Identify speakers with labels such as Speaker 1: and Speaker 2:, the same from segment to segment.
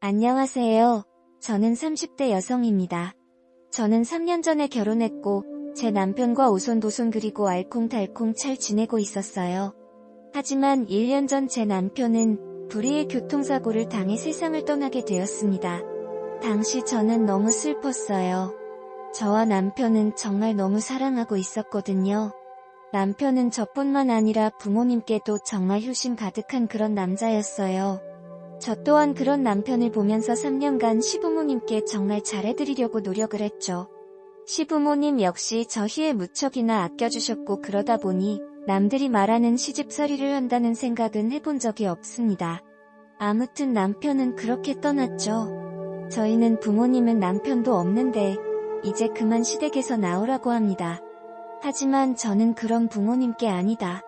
Speaker 1: 안녕하세요. 저는 30대 여성입니다. 저는 3년 전에 결혼했고 제 남편과 오손도손 그리고 알콩달콩 잘 지내고 있었어요. 하지만 1년 전 제 남편은 불의의 교통사고를 당해 세상을 떠나게 되었습니다. 당시 저는 너무 슬펐어요. 저와 남편은 정말 너무 사랑하고 있었거든요. 남편은 저뿐만 아니라 부모님께도 정말 효심 가득한 그런 남자였어요. 저 또한 그런 남편을 보면서 3년간 시부모님께 정말 잘해드리려고 노력을 했죠. 시부모님 역시 저희에 무척이나 아껴주셨고 그러다 보니 남들이 말하는 시집살이를 한다는 생각은 해본 적이 없습니다. 아무튼 남편은 그렇게 떠났죠. 저희는 부모님은 남편도 없는데 이제 그만 시댁에서 나오라고 합니다. 하지만 저는 그런 부모님께 아니다.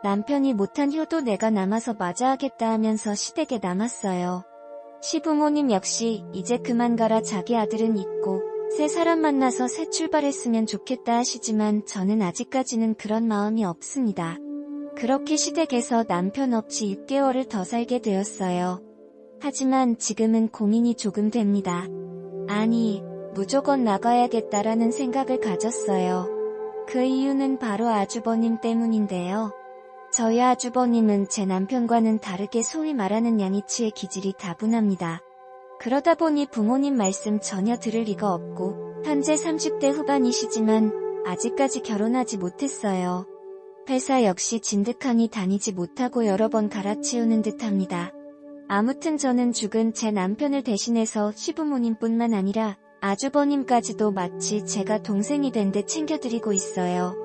Speaker 1: 남편이 못한 효도 내가 남아서 맞아야겠다 하면서 시댁에 남았어요. 시부모님 역시 이제 그만 가라, 자기 아들은 있고 새 사람 만나서 새 출발했으면 좋겠다 하시지만 저는 아직까지는 그런 마음이 없습니다. 그렇게 시댁에서 남편 없이 6개월을 더 살게 되었어요. 하지만 지금은 고민이 조금 됩니다. 아니, 무조건 나가야겠다라는 생각을 가졌어요. 그 이유는 바로 아주버님 때문인데요. 저희 아주버님은 제 남편과는 다르게 소위 말하는 양이치의 기질이 다분합니다. 그러다 보니 부모님 말씀 전혀 들을 리가 없고 현재 30대 후반이시지만 아직까지 결혼하지 못했어요. 회사 역시 진득하니 다니지 못하고 여러 번 갈아치우는 듯합니다. 아무튼 저는 죽은 제 남편을 대신해서 시부모님뿐만 아니라 아주버님까지도 마치 제가 동생이 된 듯 챙겨드리고 있어요.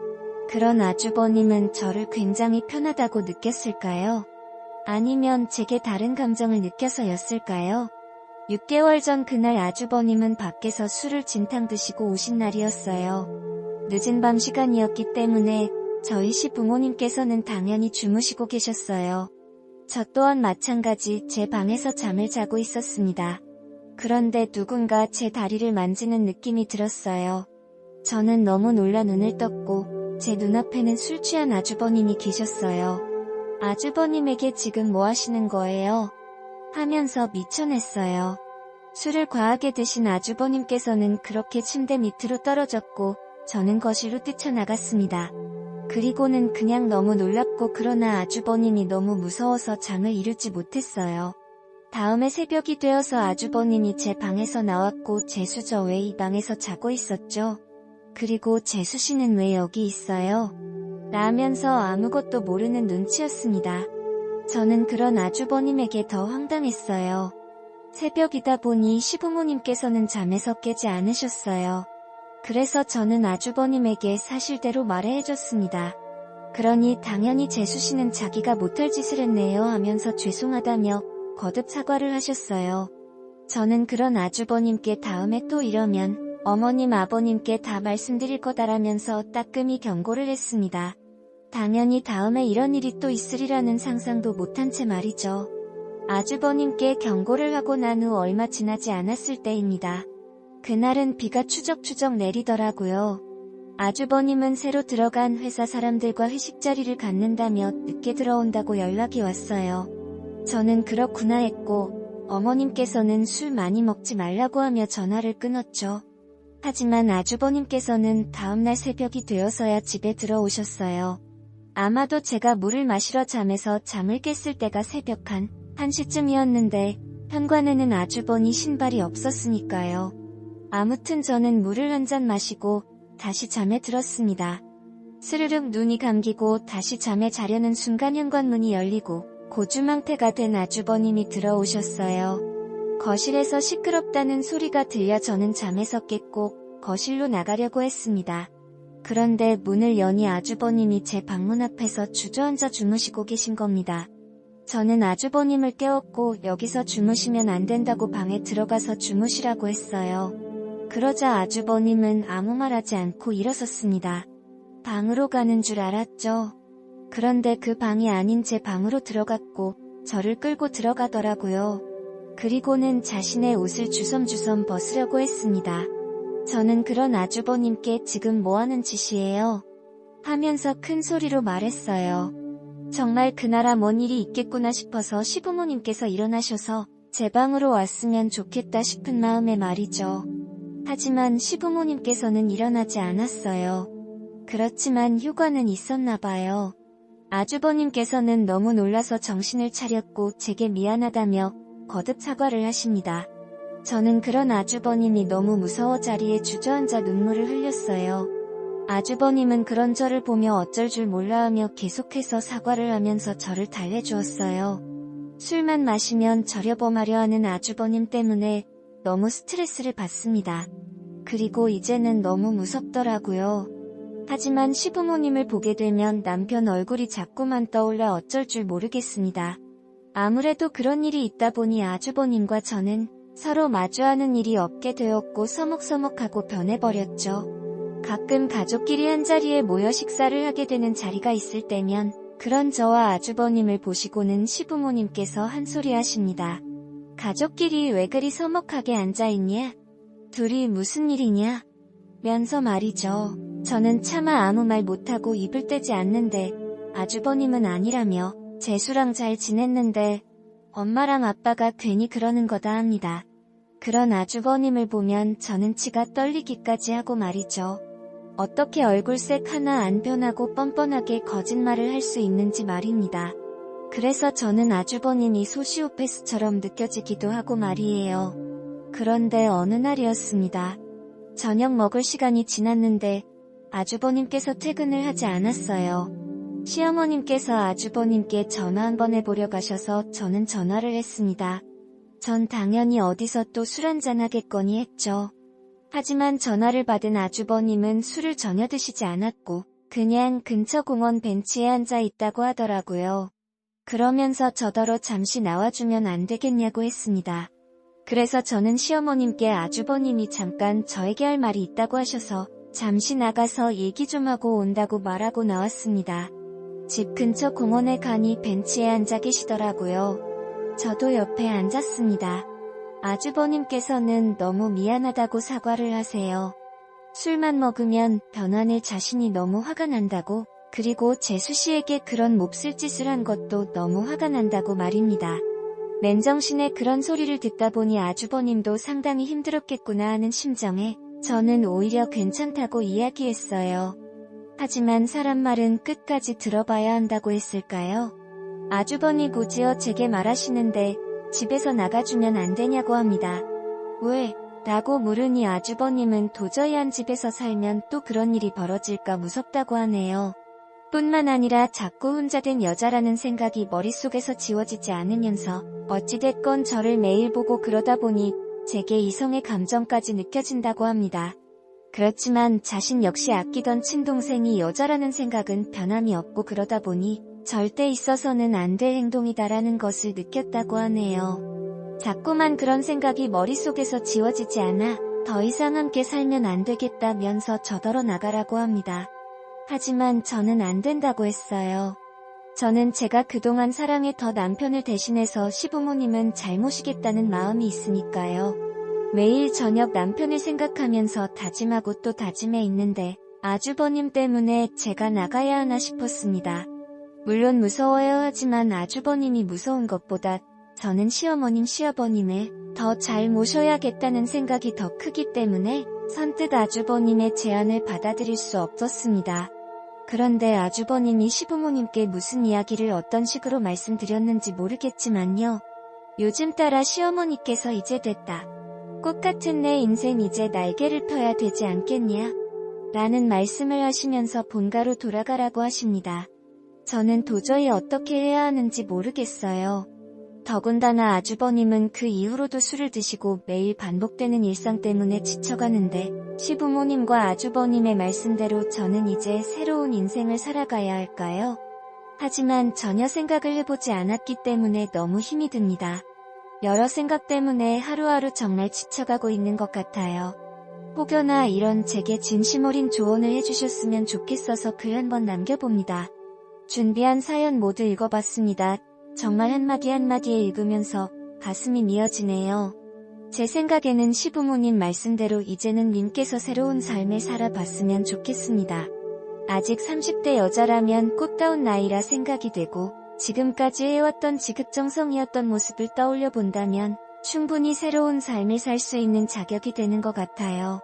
Speaker 1: 그런 아주버님은 저를 굉장히 편하다고 느꼈을까요? 아니면 제게 다른 감정을 느껴서였을까요? 6개월 전 그날 아주버님은 밖에서 술을 진탕 드시고 오신 날이었어요. 늦은 밤 시간이었기 때문에 저희 시부모님께서는 당연히 주무시고 계셨어요. 저 또한 마찬가지 제 방에서 잠을 자고 있었습니다. 그런데 누군가 제 다리를 만지는 느낌이 들었어요. 저는 너무 놀라 눈을 떴고 제 눈앞에는 술 취한 아주버님이 계셨어요. 아주버님에게 지금 뭐 하시는 거예요? 하면서 미쳐냈어요. 술을 과하게 드신 아주버님께서는 그렇게 침대 밑으로 떨어졌고 저는 거실로 뛰쳐나갔습니다. 그리고는 그냥 너무 놀랍고 그러나 아주버님이 너무 무서워서 잠을 이루지 못했어요. 다음에 새벽이 되어서 아주버님이 제 방에서 나왔고 재수, 저 왜 이 방에서 자고 있었죠? 그리고 재수 씨는 왜 여기 있어요? 라면서 아무것도 모르는 눈치였습니다. 저는 그런 아주버님에게 더 황당했어요. 새벽이다 보니 시부모님께서는 잠에서 깨지 않으셨어요. 그래서 저는 아주버님에게 사실대로 말해줬습니다. 그러니 당연히 재수 씨는 자기가 못할 짓을 했네요 하면서 죄송하다며 거듭 사과를 하셨어요. 저는 그런 아주버님께 다음에 또 이러면 어머님 아버님께 다 말씀드릴 거다라면서 따끔히 경고를 했습니다. 당연히 다음에 이런 일이 또 있으리라는 상상도 못한 채 말이죠. 아주버님께 경고를 하고 난 후 얼마 지나지 않았을 때입니다. 그날은 비가 추적추적 내리더라고요. 아주버님은 새로 들어간 회사 사람들과 회식 자리를 갖는다며 늦게 들어온다고 연락이 왔어요. 저는 그렇구나 했고 어머님께서는 술 많이 먹지 말라고 하며 전화를 끊었죠. 하지만 아주버님께서는 다음날 새벽이 되어서야 집에 들어오셨어요. 아마도 제가 물을 마시러 잠에서 잠을 깼을 때가 새벽 1시쯤이었는데 현관에는 아주버니 신발이 없었으니까요. 아무튼 저는 물을 한 잔 마시고 다시 잠에 들었습니다. 스르륵 눈이 감기고 다시 잠에 자려는 순간 현관문이 열리고 고주망태가 된 아주버님이 들어오셨어요. 거실에서 시끄럽다는 소리가 들려 저는 잠에서 깼고 거실로 나가려고 했습니다. 그런데 문을 여니 아주버님이 제 방문 앞에서 주저앉아 주무시고 계신 겁니다. 저는 아주버님을 깨웠고 여기서 주무시면 안 된다고 방에 들어가서 주무시라고 했어요. 그러자 아주버님은 아무 말 하지 않고 일어섰습니다. 방으로 가는 줄 알았죠. 그런데 그 방이 아닌 제 방으로 들어갔고 저를 끌고 들어가더라고요. 그리고는 자신의 옷을 주섬주섬 벗으려고 했습니다. 저는 그런 아주버님께 지금 뭐하는 짓이에요? 하면서 큰 소리로 말했어요. 정말 그 나라 뭔 일이 있겠구나 싶어서 시부모님께서 일어나셔서 제 방으로 왔으면 좋겠다 싶은 마음에 말이죠. 하지만 시부모님께서는 일어나지 않았어요. 그렇지만 휴가는 있었나 봐요. 아주버님께서는 너무 놀라서 정신을 차렸고 제게 미안하다며 거듭 사과를 하십니다. 저는 그런 아주버님이 너무 무서워 자리에 주저앉아 눈물을 흘렸어요. 아주버님은 그런 저를 보며 어쩔 줄 몰라하며 계속해서 사과를 하면서 저를 달래주었어요. 술만 마시면 저려범하려 하는 아주버님 때문에 너무 스트레스를 받습니다. 그리고 이제는 너무 무섭더라고요. 하지만 시부모님을 보게 되면 남편 얼굴이 자꾸만 떠올라 어쩔 줄 모르겠습니다. 아무래도 그런 일이 있다 보니 아주버님과 저는 서로 마주하는 일이 없게 되었고 서먹서먹하고 변해버렸죠. 가끔 가족끼리 한자리에 모여 식사를 하게 되는 자리가 있을 때면 그런 저와 아주버님을 보시고는 시부모님께서 한 소리 하십니다. 가족끼리 왜 그리 서먹하게 앉아있냐? 둘이 무슨 일이냐? 면서 말이죠. 저는 차마 아무 말 못하고 입을 떼지 않는데 아주버님은 아니라며 재수랑 잘 지냈는데 엄마랑 아빠가 괜히 그러는 거다 합니다. 그런 아주버님을 보면 저는 치가 떨리기까지 하고 말이죠. 어떻게 얼굴색 하나 안 변하고 뻔뻔하게 거짓말을 할 수 있는지 말입니다. 그래서 저는 아주버님이 소시오패스처럼 느껴지기도 하고 말이에요. 그런데 어느 날이었습니다. 저녁 먹을 시간이 지났는데 아주버님께서 퇴근을 하지 않았어요. 시어머님께서 아주버님께 전화 한번 해보려 가셔서 저는 전화를 했습니다. 전 당연히 어디서 또 술 한잔 하겠거니 했죠. 하지만 전화를 받은 아주버님은 술을 전혀 드시지 않았고 그냥 근처 공원 벤치에 앉아 있다고 하더라고요. 그러면서 저더러 잠시 나와주면 안 되겠냐고 했습니다. 그래서 저는 시어머님께 아주버님이 잠깐 저에게 할 말이 있다고 하셔서 잠시 나가서 얘기 좀 하고 온다고 말하고 나왔습니다. 집 근처 공원에 가니 벤치에 앉아 계시더라고요. 저도 옆에 앉았습니다. 아주버님께서는 너무 미안하다고 사과를 하세요. 술만 먹으면 변환을 자신이 너무 화가 난다고, 그리고 재수씨에게 그런 몹쓸 짓을 한 것도 너무 화가 난다고 말입니다. 맨정신에 그런 소리를 듣다 보니 아주버님도 상당히 힘들었겠구나 하는 심정에 저는 오히려 괜찮다고 이야기했어요. 하지만 사람 말은 끝까지 들어봐야 한다고 했을까요? 아주버니 곧이어 제게 말하시는데 집에서 나가주면 안 되냐고 합니다. 왜? 라고 물으니 아주버님은 도저히 한 집에서 살면 또 그런 일이 벌어질까 무섭다고 하네요. 뿐만 아니라 자꾸 혼자 된 여자라는 생각이 머릿속에서 지워지지 않으면서 어찌됐건 저를 매일 보고 그러다 보니 제게 이성의 감정까지 느껴진다고 합니다. 그렇지만 자신 역시 아끼던 친동생이 여자라는 생각은 변함이 없고 그러다 보니 절대 있어서는 안 될 행동이다라는 것을 느꼈다고 하네요. 자꾸만 그런 생각이 머릿속에서 지워지지 않아 더 이상 함께 살면 안 되겠다면서 저더러 나가라고 합니다. 하지만 저는 안 된다고 했어요. 저는 제가 그동안 사랑했던 남편을 대신해서 시부모님은 잘 모시겠다는 마음이 있으니까요. 매일 저녁 남편을 생각하면서 다짐하고 또 다짐해 있는데 아주버님 때문에 제가 나가야 하나 싶었습니다. 물론 무서워요 하지만 아주버님이 무서운 것보다 저는 시어머님 시아버님을 더 잘 모셔야겠다는 생각이 더 크기 때문에 선뜻 아주버님의 제안을 받아들일 수 없었습니다. 그런데 아주버님이 시부모님께 무슨 이야기를 어떤 식으로 말씀드렸는지 모르겠지만요. 요즘 따라 시어머니께서 이제 됐다. 꽃 같은 내 인생 이제 날개를 펴야 되지 않겠냐? 라는 말씀을 하시면서 본가로 돌아가라고 하십니다. 저는 도저히 어떻게 해야 하는지 모르겠어요. 더군다나 아주버님은 그 이후로도 술을 드시고 매일 반복되는 일상 때문에 지쳐가는데 시부모님과 아주버님의 말씀대로 저는 이제 새로운 인생을 살아가야 할까요? 하지만 전혀 생각을 해보지 않았기 때문에 너무 힘이 듭니다. 여러 생각 때문에 하루하루 정말 지쳐가고 있는 것 같아요. 혹여나 이런 제게 진심 어린 조언을 해주셨으면 좋겠어서 글 한번 남겨봅니다. 준비한 사연 모두 읽어봤습니다. 정말 한마디 한마디에 읽으면서 가슴이 미어지네요. 제 생각에는 시부모님 말씀대로 이제는 님께서 새로운 삶을 살아봤으면 좋겠습니다. 아직 30대 여자라면 꽃다운 나이라 생각이 되고 지금까지 해왔던 지극정성이었던 모습을 떠올려 본다면 충분히 새로운 삶을 살 수 있는 자격이 되는 것 같아요.